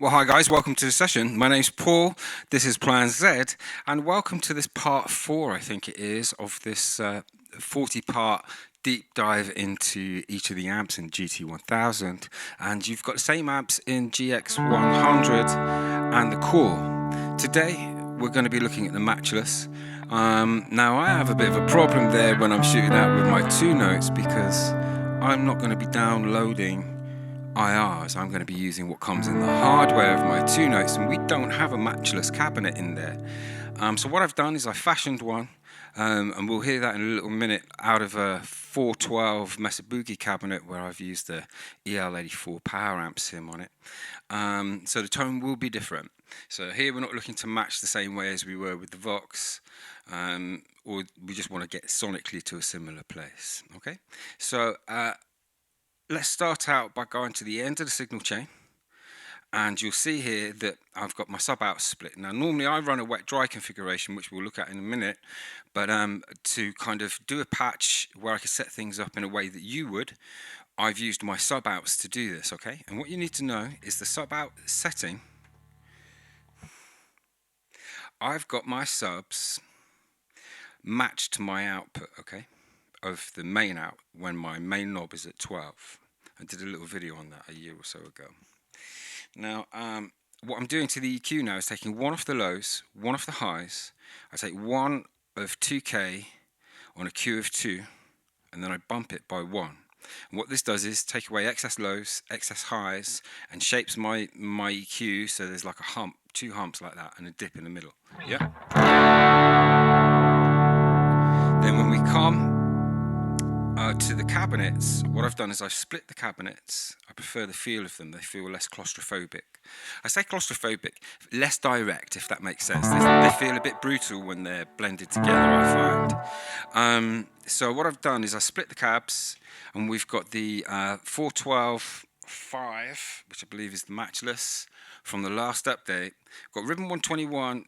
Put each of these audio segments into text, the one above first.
Well, hi guys, welcome to the session. My name's Paul, this is Plan Z, and welcome to this part 4, I think it is, of this 40-part deep dive into each of the amps in GT1000. And you've got the same amps in GX100 and the Core. Today, we're going to be looking at the Matchless. Now, I have a bit of a problem there when I'm shooting out with my Two Notes because I'm not going to be downloading IRs. I'm going to be using what comes in the hardware of my Two Notes, and we don't have a matchless cabinet in there. So what I've done is I fashioned one, and we'll hear that in a little minute, out of a 412 Mesa Boogie cabinet where I've used the EL84 power amp sim on it. So the tone will be different. So here we're not looking to match the same way as we were with the Vox, or we just want to get sonically to a similar place. Okay, so let's start out by going to the end of the signal chain, and you'll see here that I've got my sub out split. Now normally I run a wet dry configuration, which we'll look at in a minute, but to kind of do a patch where I can set things up in a way that you would, I've used my sub outs to do this. Okay, and what you need to know is the sub out setting. I've got my subs matched to my output, okay, of the main out when my main knob is at 12. I did a little video on that a year or so ago. Now, what I'm doing to the EQ now is taking one off the lows, one off the highs. I take one of 2K on a Q of 2, and then I bump it by 1. And what this does is take away excess lows, excess highs, and shapes my EQ so there's like a hump, 2 humps like that, and a dip in the middle. Yeah? Then when we come to the cabinets, what I've done is I've split the cabinets. I prefer the feel of them. They feel less claustrophobic. I say claustrophobic, less direct, if that makes sense. They feel a bit brutal when they're blended together, I find. So what I've done is I split the cabs, and we've got the 412 5, which I believe is the Matchless from the last update. Got ribbon 121,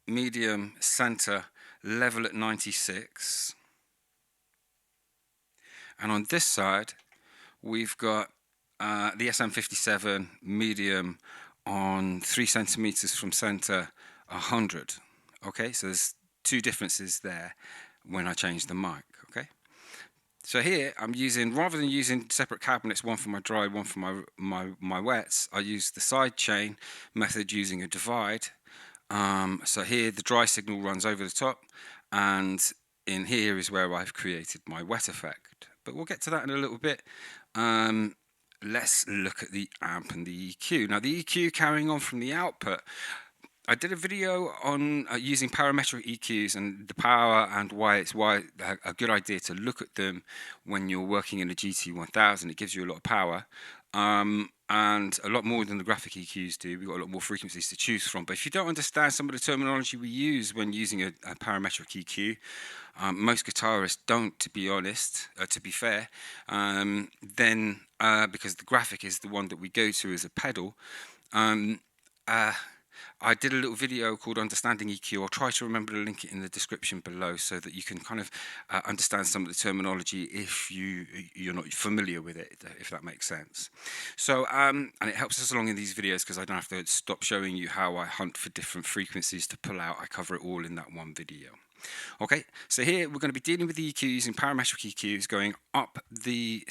medium, center, level at 96. And on this side, we've got the SM57 medium on 3 centimeters from center, 100. Okay, so there's 2 differences there when I change the mic. Okay, so here I'm using, rather than using separate cabinets, one for my dry, one for my wets, I use the side chain method using a divide. So here the dry signal runs over the top, and in here is where I've created my wet effect. But we'll get to that in a little bit. Let's look at the amp and the EQ. Now the EQ, carrying on from the output, I did a video on using parametric EQs and the power, and why it's a good idea to look at them when you're working in a GT1000. It gives you a lot of power, and a lot more than the graphic EQs do. We've got a lot more frequencies to choose from. But if you don't understand some of the terminology we use when using a parametric EQ, most guitarists don't, to be honest, to be fair, then because the graphic is the one that we go to as a pedal, I did a little video called Understanding EQ. I'll try to remember to link it in the description below so that you can kind of understand some of the terminology if you're not familiar with it, if that makes sense. So, and it helps us along in these videos because I don't have to stop showing you how I hunt for different frequencies to pull out. I cover it all in that one video. Okay, so here we're going to be dealing with the EQ using parametric EQs, going up the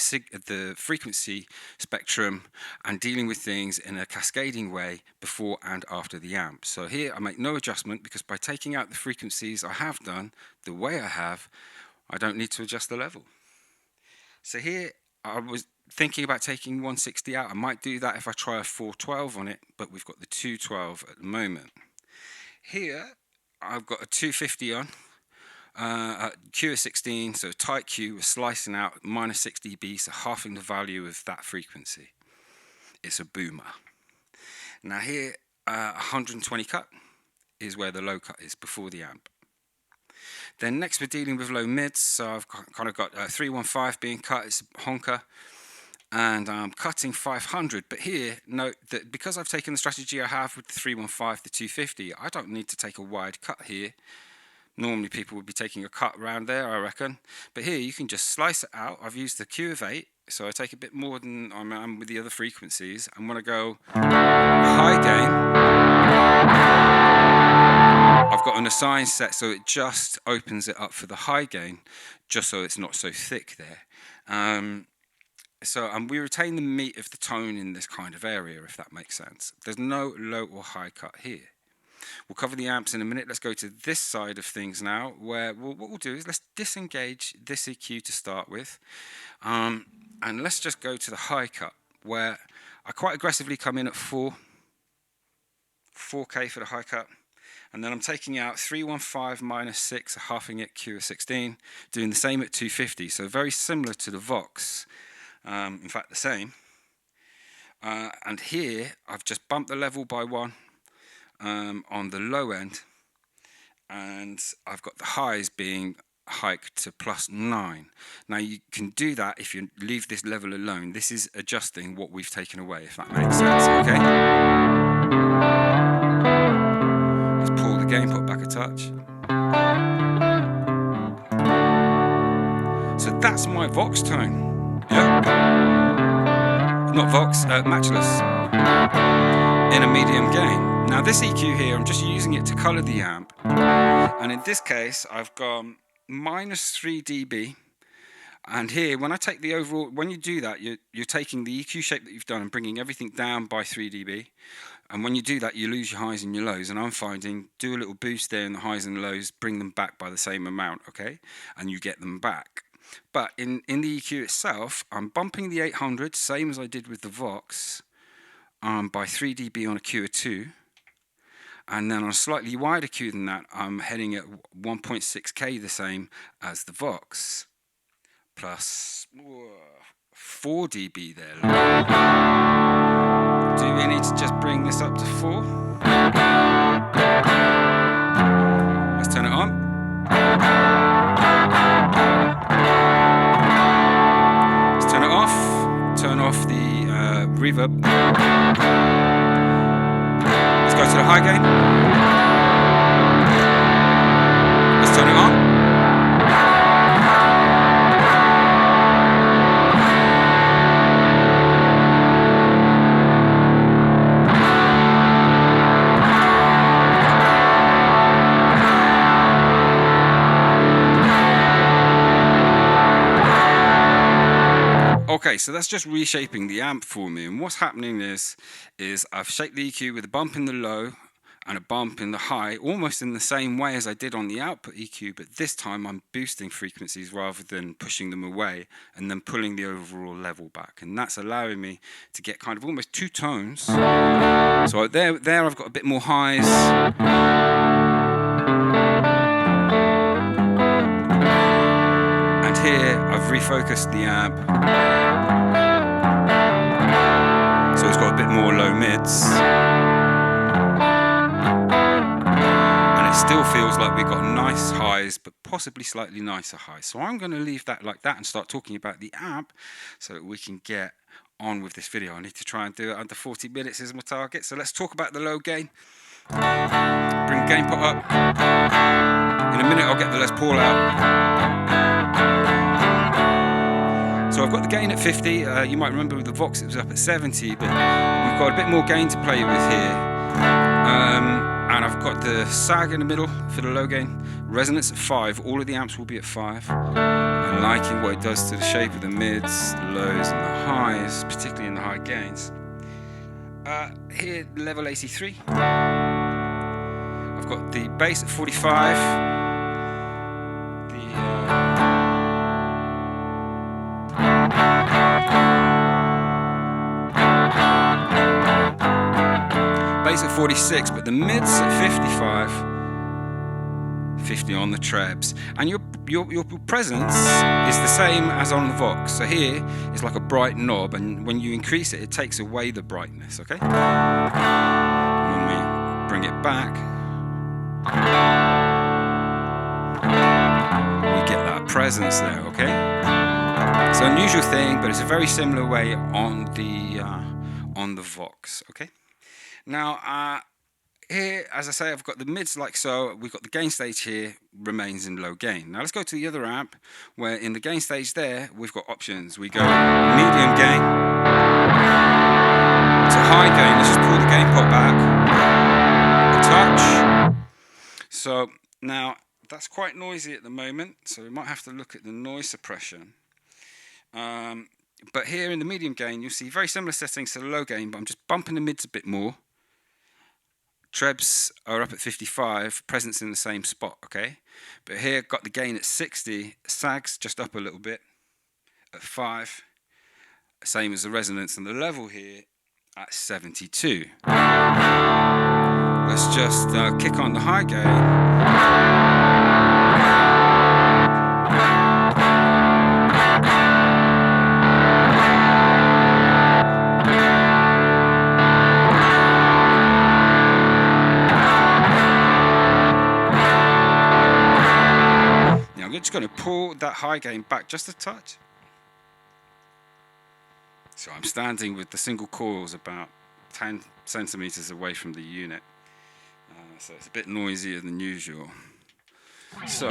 frequency spectrum and dealing with things in a cascading way before and after the amp. So here I make no adjustment because by taking out the frequencies I have done the way I have, I don't need to adjust the level. So here I was thinking about taking 160 out. I might do that if I try a 412 on it, but we've got the 212 at the moment. Here I've got a 250 on, Q of 16, so tight Q, we're slicing out minus 6 dB, so halving the value of that frequency. It's a boomer. Now here, 120 cut is where the low cut is before the amp. Then next we're dealing with low mids, so I've kind of got 315 being cut, it's a honker, and I'm cutting 500, but here note that because I've taken the strategy I have with the 315, the 250, I don't need to take a wide cut here. Normally people would be taking a cut around there, I reckon, but here you can just slice it out. I've used the Q of 8 So I take a bit more than I am with the other frequencies, and when I go high gain, I've got an assign set, so it just opens it up for the high gain, just so it's not so thick there. And we retain the meat of the tone in this kind of area, if that makes sense. There's no low or high cut here. We'll cover the amps in a minute. Let's go to this side of things now, where what we'll do is let's disengage this EQ to start with. And let's just go to the high cut, where I quite aggressively come in at 4K for the high cut. And then I'm taking out 315 minus 6, halving it, Q of 16, doing the same at 250. So very similar to the Vox, in fact the same. And here I've just bumped the level by 1 on the low end, and I've got the highs being hiked to +9. Now you can do that if you leave this level alone. This is adjusting what we've taken away, if that makes sense. Okay. Let's pull the gain pot back a touch. So that's my Vox tone. Yeah. Not Vox, Matchless. In a medium gain. Now this EQ here, I'm just using it to color the amp. And in this case, I've got -3 dB, and here when I take the overall, when you do that, you're taking the EQ shape that you've done and bringing everything down by 3 dB, and when you do that you lose your highs and your lows, and I'm finding do a little boost there in the highs and lows, bring them back by the same amount, okay, and you get them back. But in the EQ itself, I'm bumping the 800 same as I did with the Vox, by 3 dB on a Q of 2. And then on a slightly wider Q than that, I'm heading at 1.6K, the same as the Vox, plus 4 dB there. Do we need to just bring this up to 4? Let's turn it on. Let's turn it off. Turn off the reverb. Go to the high gain. Let's turn it on. Okay, so that's just reshaping the amp for me, and what's happening is I've shaped the EQ with a bump in the low and a bump in the high, almost in the same way as I did on the output EQ, but this time I'm boosting frequencies rather than pushing them away and then pulling the overall level back, and that's allowing me to get kind of almost 2 tones. So there I've got a bit more highs. And here I've refocused the amp, so it's got a bit more low mids, and it still feels like we've got nice highs, but possibly slightly nicer highs. So I'm going to leave that like that and start talking about the amp so that we can get on with this video. I need to try and do it under 40 minutes is my target. So let's talk about the low gain. Bring gain pot up. In a minute I'll get the Les Paul out. So I've got the gain at 50. You might remember with the Vox it was up at 70, but we've got a bit more gain to play with here. And I've got the sag in the middle for the low gain. Resonance at 5. All of the amps will be at 5. I'm liking what it does to the shape of the mids, the lows, and the highs, particularly in the high gains. Here, level 83. I've got the bass at 45. Bass at 46, but the mids at 55, 50 on the trebs, and your presence is the same as on the Vox. So here is like a bright knob, and when you increase it, it takes away the brightness. Okay. And when we bring it back, we get that presence there. Okay. It's an unusual thing, but it's a very similar way on the Vox. Okay. Now, here, as I say, I've got the mids like so. We've got the gain stage here, remains in low gain. Now let's go to the other amp, where in the gain stage there, we've got options. We go medium gain to high gain. Let's just pull the gain pot back a touch. So now that's quite noisy at the moment, so we might have to look at the noise suppression. But here in the medium gain, you'll see very similar settings to the low gain, but I'm just bumping the mids a bit more. Trebs are up at 55, presence in the same spot, okay? But here, got the gain at 60, sags just up a little bit at 5, same as the resonance, and the level here at 72. Let's just kick on the high gain. I'm just going to pull that high gain back just a touch. So I'm standing with the single coils about 10 centimeters away from the unit. So it's a bit noisier than usual. So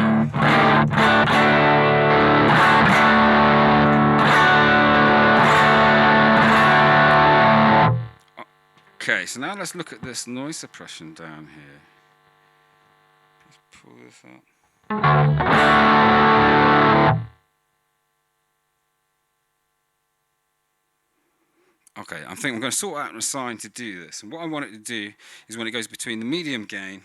okay, so now let's look at this noise suppression down here. Let's pull this up. Okay, I think I'm going to sort out an assign to do this. And what I want it to do is when it goes between the medium gain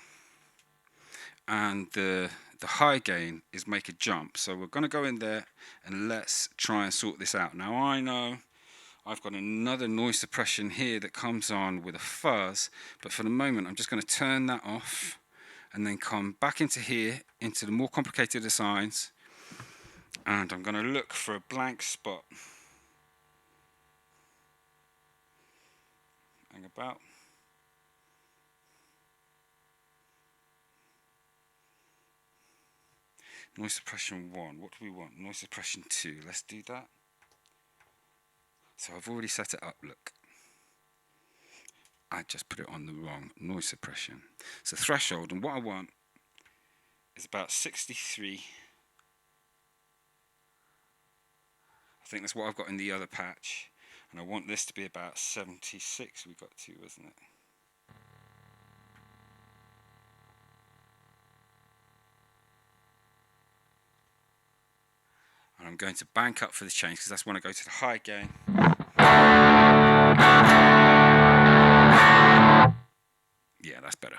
and the high gain is make a jump. So we're going to go in there and let's try and sort this out. Now I know I've got another noise suppression here that comes on with a fuzz, but for the moment I'm just going to turn that off and then come back into here, into the more complicated assigns, and I'm going to look for a blank spot. Hang about. Noise suppression 1, what do we want? Noise suppression 2, let's do that. So I've already set it up, look. I just put it on the wrong noise suppression. So threshold, and what I want is about 63. I think that's what I've got in the other patch. And I want this to be about 76 we got to, wasn't it? And I'm going to bank up for the change because that's when I go to the high gain. Yeah, that's better.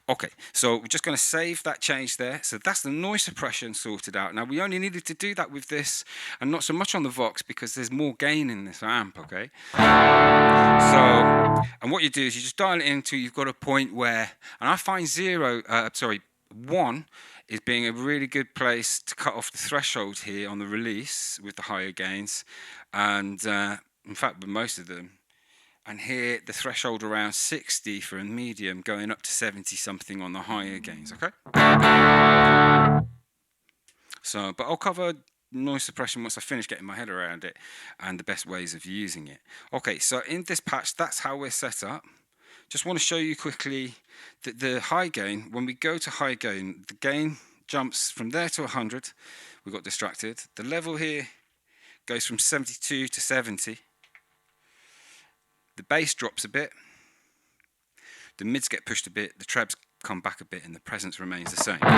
Okay, so we're just going to save that change there. So that's the noise suppression sorted out. Now, we only needed to do that with this and not so much on the Vox because there's more gain in this amp, okay? So, and what you do is you just dial it in until you've got a point where, and I find 1 is being a really good place to cut off the threshold here on the release with the higher gains. And in fact, with most of them, and here the threshold around 60 for a medium, going up to 70 something on the higher gains, okay? So, but I'll cover noise suppression once I finish getting my head around it and the best ways of using it. Okay, so in this patch, that's how we're set up. Just want to show you quickly that the high gain, when we go to high gain, the gain jumps from there to 100. We got distracted. The level here goes from 72 to 70. The bass drops a bit, the mids get pushed a bit, the trebs come back a bit, and the presence remains the same. But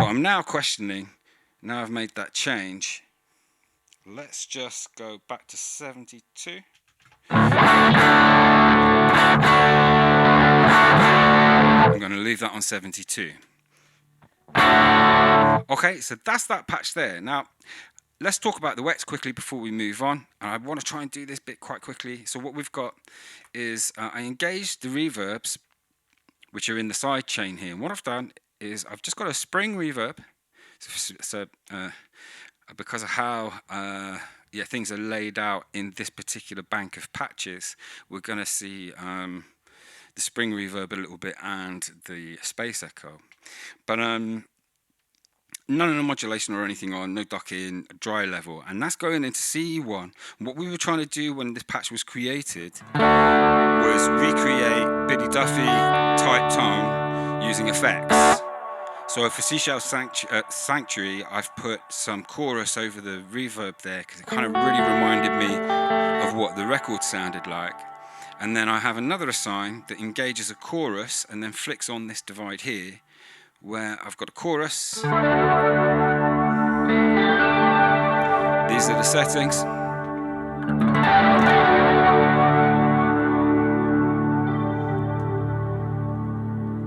I'm now questioning, now I've made that change, let's just go back to 72. I'm going to leave that on 72. Okay, so that's that patch there. Now, let's talk about the wets quickly before we move on. I want to try and do this bit quite quickly. So what we've got is I engaged the reverbs, which are in the side chain here. And what I've done is I've just got a spring reverb. So because of how things are laid out in this particular bank of patches, we're going to see the spring reverb a little bit and the space echo. But none of the modulation or anything on, no ducking, dry level, and that's going into CE1. What we were trying to do when this patch was created was recreate Billy Duffy type tone using effects. So for Seashell Sanctuary, I've put some chorus over the reverb there because it kind of really reminded me of what the record sounded like. And then I have another assign that engages a chorus and then flicks on this divide here, where I've got a chorus. These are the settings.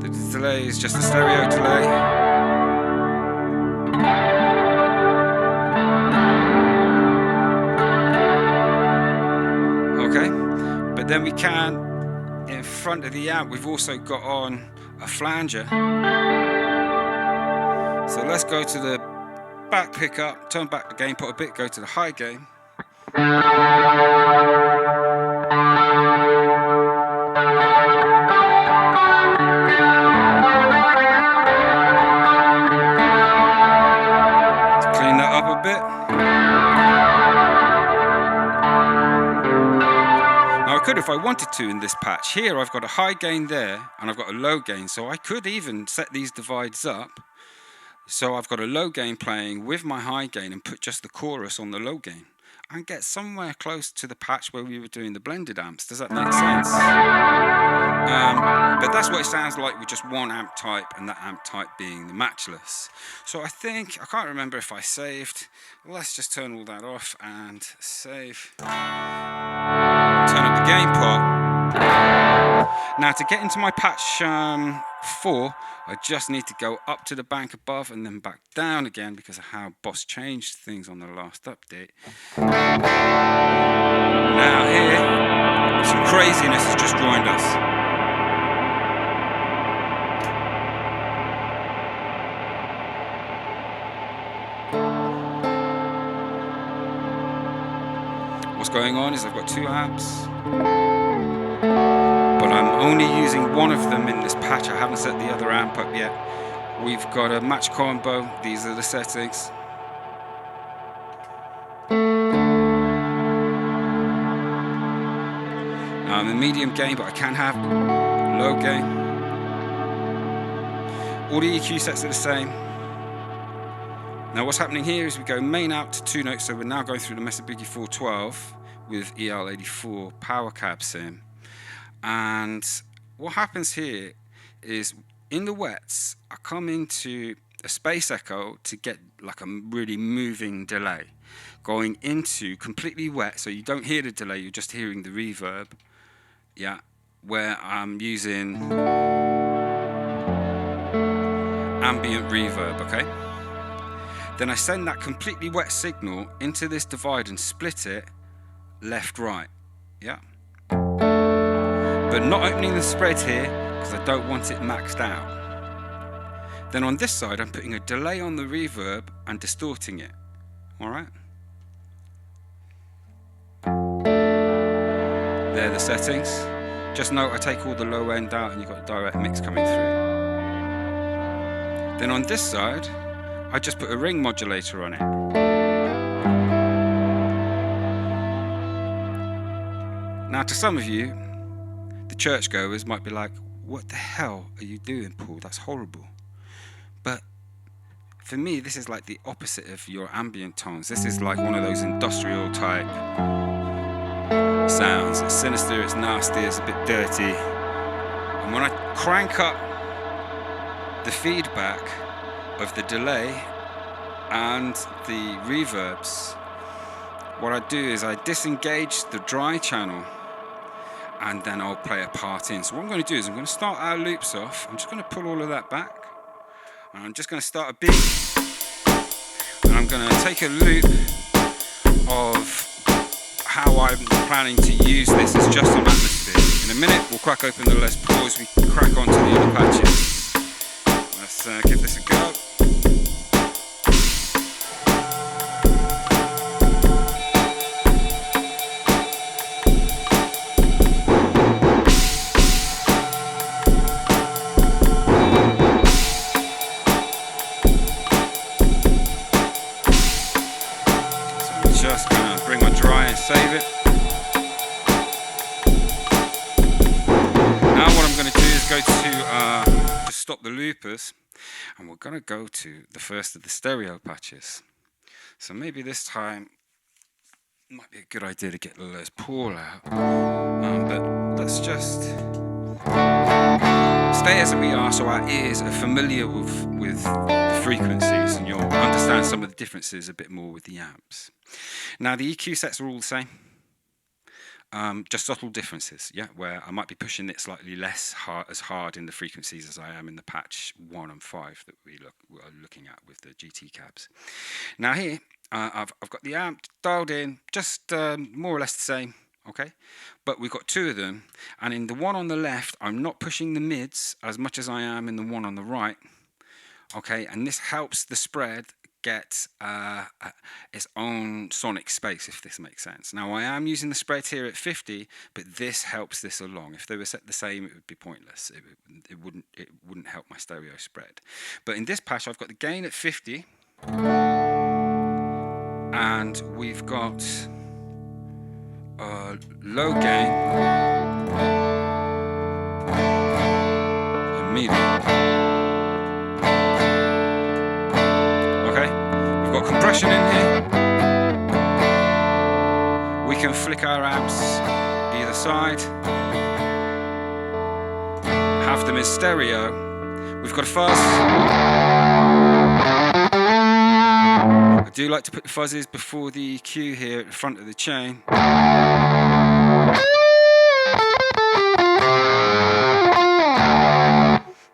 The delay is just a stereo delay. Okay, but then we can, in front of the amp, we've also got on a flanger. So let's go to the back pickup, turn back the gain pot a bit, go to the high gain. Clean that up a bit. Now I could, if I wanted to, in this patch. Here I've got a high gain there and I've got a low gain, so I could even set these divides up. So I've got a low gain playing with my high gain and put just the chorus on the low gain and get somewhere close to the patch where we were doing the blended amps. Does that make sense? But that's what it sounds like with just one amp type, and that amp type being the Matchless. So I can't remember if I saved. Let's just turn all that off and save. Turn up the gain pot. Now to get into my patch 4, I just need to go up to the bank above and then back down again because of how Boss changed things on the last update. Now here, some craziness has just joined us. What's going on is I've got 2 amps. But I'm only using one of them in this patch. I haven't set the other amp up yet. We've got a match combo. These are the settings. Now I'm in medium gain, but I can have low gain. All the EQ sets are the same. Now what's happening here is we go main out to 2 notes, so we're now going through the Mesa Boogie 412 with EL84 Power Cab Sim. And what happens here is in the wets, I come into a space echo to get like a really moving delay. Going into completely wet, so you don't hear the delay, you're just hearing the reverb. Yeah, where I'm using ambient reverb, okay? Then I send that completely wet signal into this divide and split it left-right, yeah? But not opening the spread here because I don't want it maxed out. Then on this side I'm putting a delay on the reverb and distorting it. Alright? They're the settings. Just note I take all the low end out and you've got a direct mix coming through. Then on this side I just put a ring modulator on it. Now to some of you, the churchgoers might be like, what the hell are you doing, Paul? That's horrible. But for me, this is like the opposite of your ambient tones. This is like one of those industrial type sounds. It's sinister, it's nasty, it's a bit dirty. And when I crank up the feedback of the delay and the reverbs, what I do is I disengage the dry channel and then I'll play a part in. So what I'm going to do is I'm going to start our loops off. I'm just going to pull all of that back. And I'm just going to start a beat. And I'm going to take a loop of how I'm planning to use this as just some atmosphere. In a minute, we'll crack open the Les Pauls. We crack onto the other patches. Let's give this a go. stop the loopers, and we're going to go to the first of the stereo patches. So maybe this time it might be a good idea to get the Les Paul out, but let's just stay as we are so our ears are familiar with the frequencies, and you'll understand some of the differences a bit more with the amps. Now the EQ sets are all the same. Just subtle differences, yeah, where I might be pushing it slightly less hard in the frequencies as I am in the patch 1 and 5 that we are looking at with the GT cabs. Now here, I've got the amp dialed in, just more or less the same, okay? But we've got two of them, and in the one on the left, I'm not pushing the mids as much as I am in the one on the right, okay? And this helps the spread get its own sonic space, if this makes sense. Now I am using the spread here at 50, but this helps this along. If they were set the same, it would be pointless. It wouldn't help my stereo spread. But in this patch, I've got the gain at 50, and we've got low gain and medium. Got compression in here. We can flick our amps either side, have them in stereo. We've got a fuzz. I do like to put the fuzzes before the EQ here at the front of the chain.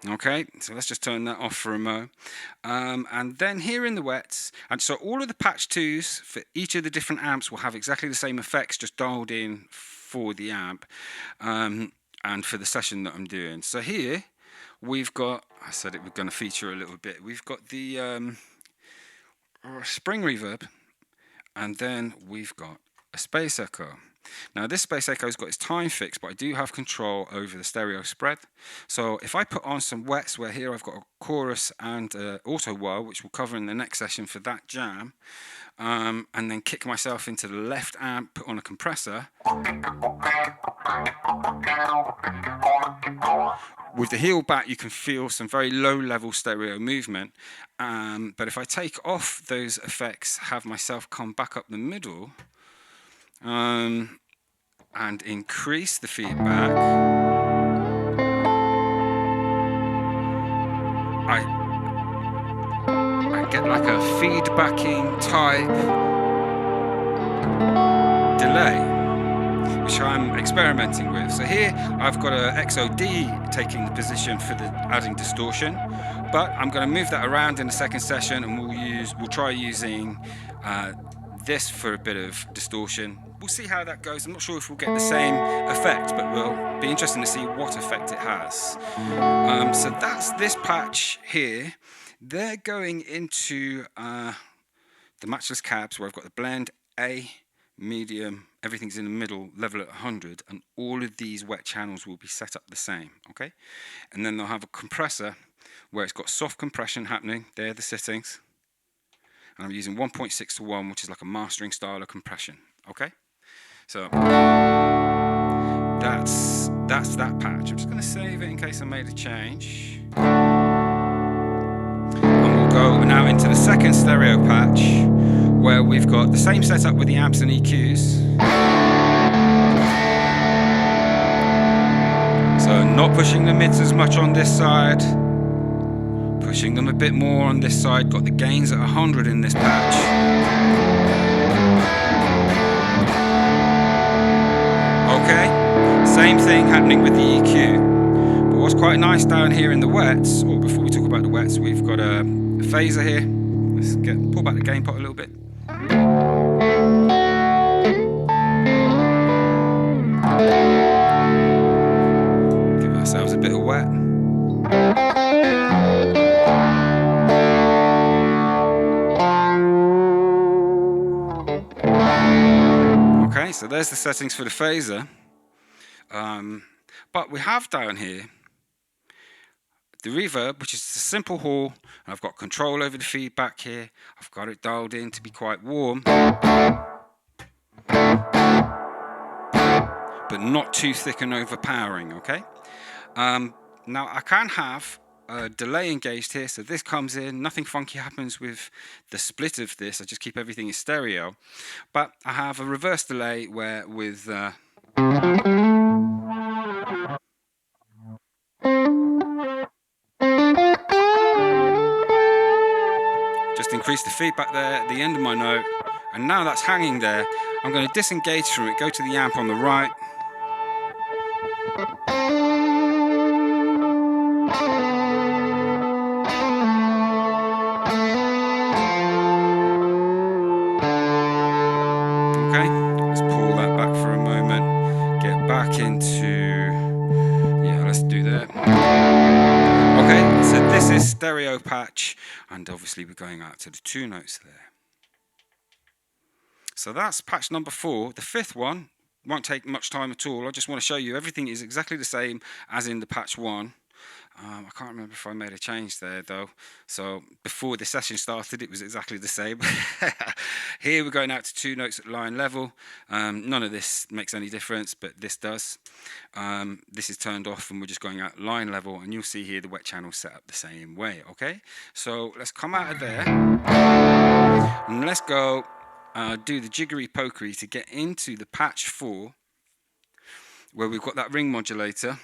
Okay, so let's just turn that off for a mo. And then here in the wets, and so all of the patch 2s for each of the different amps will have exactly the same effects, just dialed in for the amp and for the session that I'm doing. So here we've got, I said it was going to feature a little bit, we've got the spring reverb, and then we've got a space echo. Now this space echo's got its time fixed, but I do have control over the stereo spread. So if I put on some wets, where here I've got a chorus and auto wah, which we'll cover in the next session for that jam, and then kick myself into the left amp, put on a compressor. With the heel back, you can feel some very low level stereo movement, but if I take off those effects, have myself come back up the middle, and increase the feedback, I get like a feedbacking type delay, which I'm experimenting with. So here I've got a XOD taking the position for the adding distortion, but I'm going to move that around in the second session, and we'll try using this for a bit of distortion. We'll see how that goes. I'm not sure if we'll get the same effect, but we'll be interesting to see what effect it has. So that's this patch here. They're going into the matchless cabs, where I've got the blend A, medium, everything's in the middle, level at 100, and all of these wet channels will be set up the same, okay? And then they'll have a compressor where it's got soft compression happening. They're the settings. And I'm using 1.6 to 1, which is like a mastering style of compression, okay? So that's that patch. I'm just going to save it in case I made a change. And we'll go now into the second stereo patch, where we've got the same setup with the amps and EQs. So not pushing the mids as much on this side, pushing them a bit more on this side. Got the gains at 100 in this patch. Okay, same thing happening with the EQ. But what's quite nice down here in the wets, or before we talk about the wets, we've got a phaser here. Let's pull back the gain pot a little bit. Give ourselves a bit of wet. Okay, so there's the settings for the phaser. But we have down here the reverb, which is a simple hall, and I've got control over the feedback here. I've got it dialed in to be quite warm, but not too thick and overpowering, okay? Now I can have a delay engaged here, so this comes in, nothing funky happens with the split of this, I just keep everything in stereo, but I have a reverse delay where with just increase the feedback there at the end of my note, and now that's hanging there. I'm going to disengage from it, go to the amp on the right. Okay, let's pull that back for a moment, get back into, yeah, let's do that. Okay, so this is stereo patch, and obviously we're going out to the 2 notes there. So that's patch number 4. The 5th one won't take much time at all. I just want to show you everything is exactly the same as in the patch 1. I can't remember if I made a change there though. So before the session started, it was exactly the same. Here we're going out to 2 notes at line level. None of this makes any difference, but this does. This is turned off and we're just going out line level, and you'll see here the wet channel set up the same way. Okay, so let's come out of there and let's go do the jiggery pokery to get into the patch 4, where we've got that ring modulator.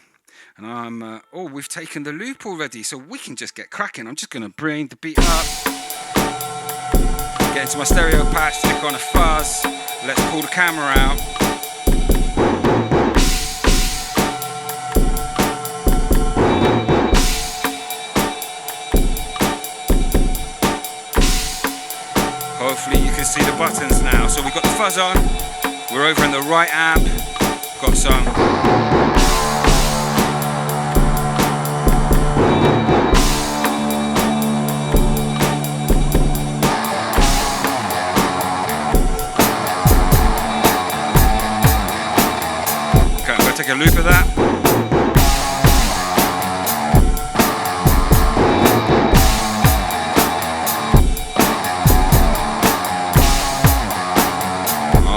And I'm, oh, we've taken the loop already, so we can just get cracking. I'm just going to bring the beat up, get into my stereo patch, click on a fuzz, let's pull the camera out. Hopefully you can see the buttons now. So we've got the fuzz on, we're over in the right amp, got some take a loop of that.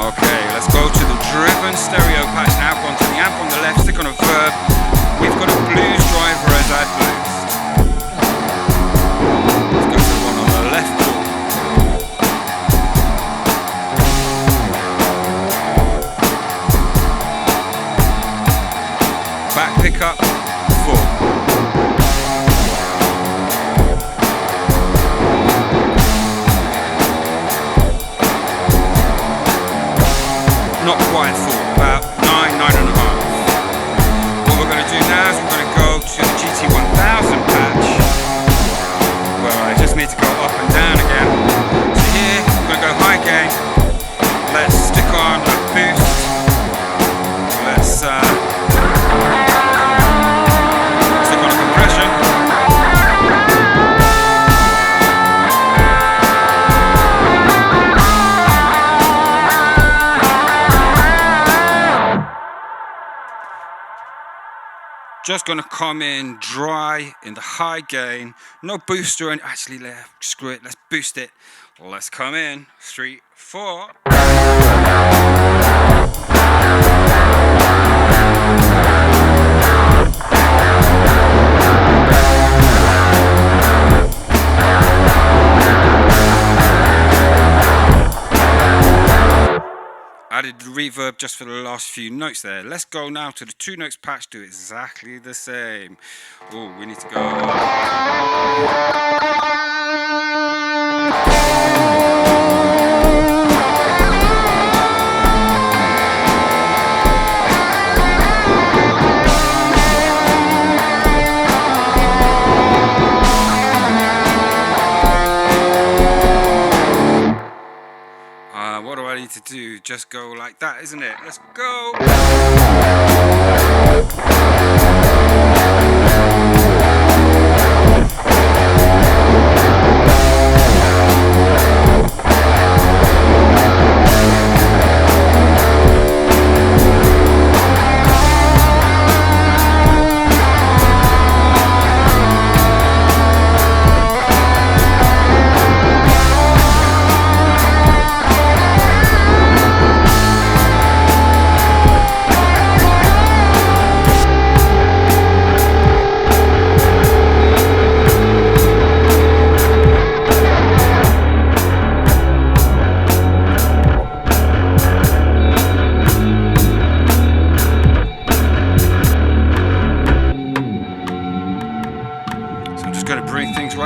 Okay, let's go to the driven stereo patch now. Go onto the amp on the left, stick on a verb. We've got a blues driver as our boost. Let's go to the one on the left. Back pickup, 4. Not quite 4, about 9, 9.5. What we're going to do now is we're going to go to the GT1000 patch, where I just need to go up and down again. So here, we're going to go high gain. Let's stick on a boost. Let's just gonna come in dry in the high gain, no booster, and actually screw it, let's boost it. Let's come in 3, 4. Added the reverb just for the last few notes there. Let's go now to the 2 notes patch, do exactly the same. Oh, we need to go. What do I need to do? Just go like that, isn't it? Let's go!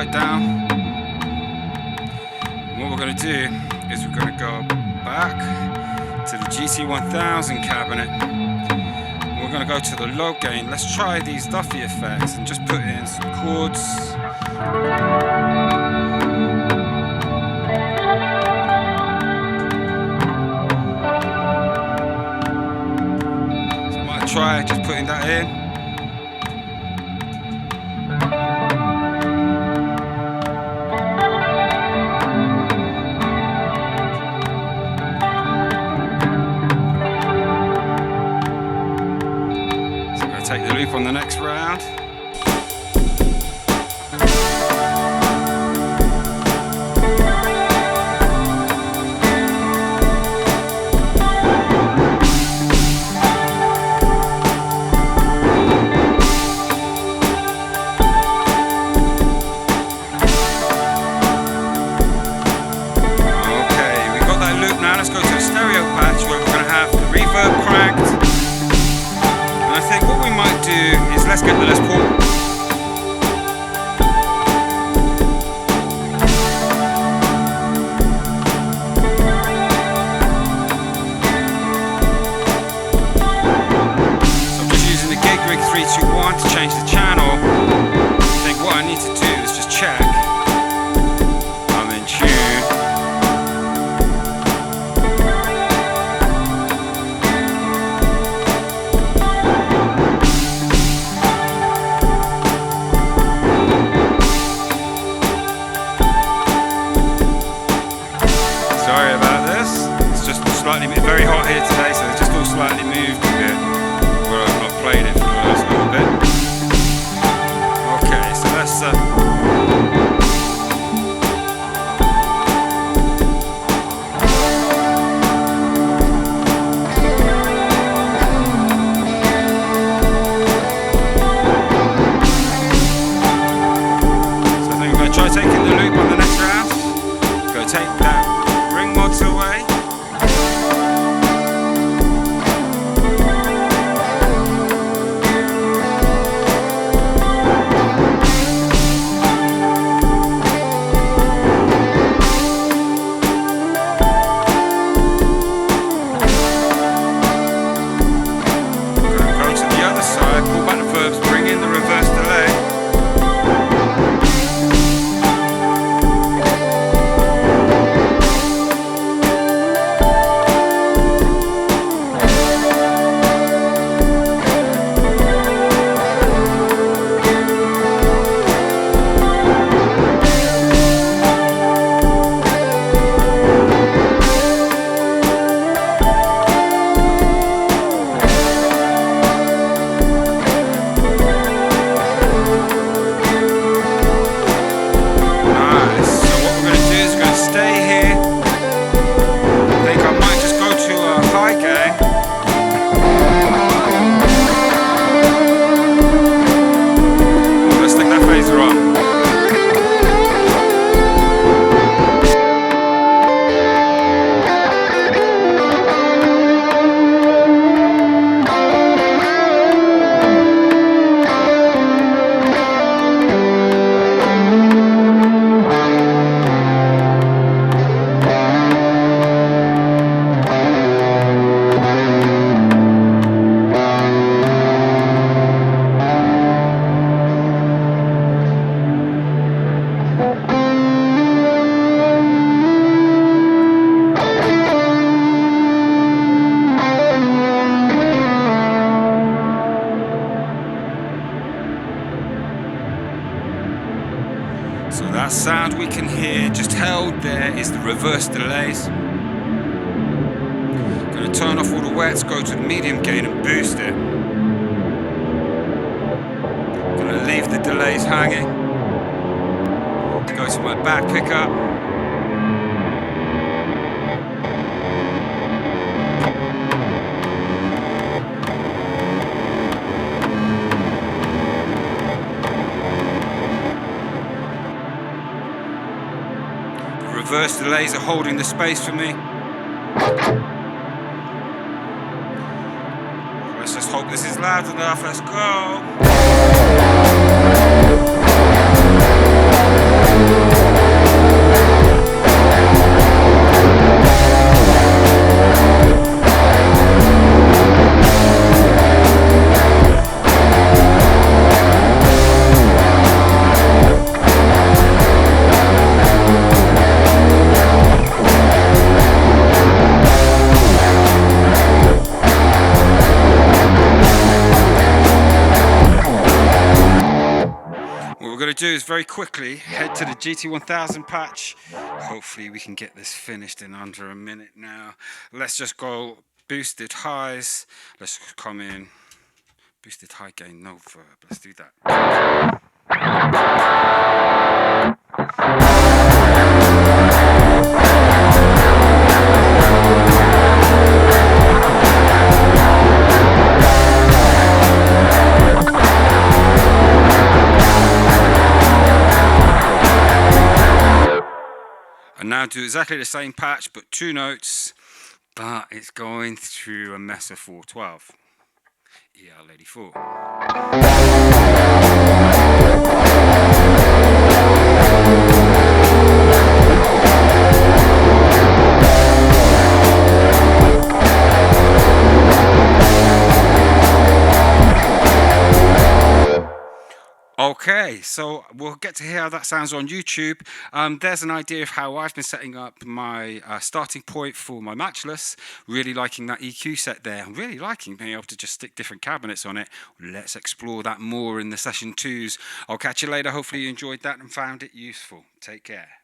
right down. And what we're going to do is we're going to go back to the GT1000 cabinet. And we're going to go to the low gain. Let's try these Duffy effects and just put in some chords. So I might try just putting that in. Take the loop on the next round. Okay, we've got that loop now. Let's go to the stereo patch where we're going to have the reverb cranked. I think what we might do is let's get the Les Paul. So I'm just using the gig rig 321 to change the channel. I think what I need to do is just check I'm in tune. Very hot here today, so it's just all slightly moved a bit where I've not played it for the last little bit. Okay, so let's so I think I'm going to try taking the loop on the next round. Go take that ring mods away. So that sound we can hear just held there is the reverse delays. Going to turn off all the wets, go to the medium gain and boost it. Going to leave the delays hanging. Go to my back pickup. Reverse delays are holding the space for me. Let's just hope this is loud enough. Let's go. do is very quickly head to the GT1000 patch. Hopefully we can get this finished in under a minute now. Let's just go boosted highs. Let's come in. Boosted high gain, no verb. Let's do that. And now do exactly the same patch, but 2 notes, but it's going through a Mesa 412, EL84. Okay, so we'll get to hear how that sounds on YouTube. There's an idea of how I've been setting up my starting point for my Matchless. Really liking that EQ set there. I'm really liking being able to just stick different cabinets on it. Let's explore that more in the session 2s. I'll catch you later. Hopefully you enjoyed that and found it useful. Take care.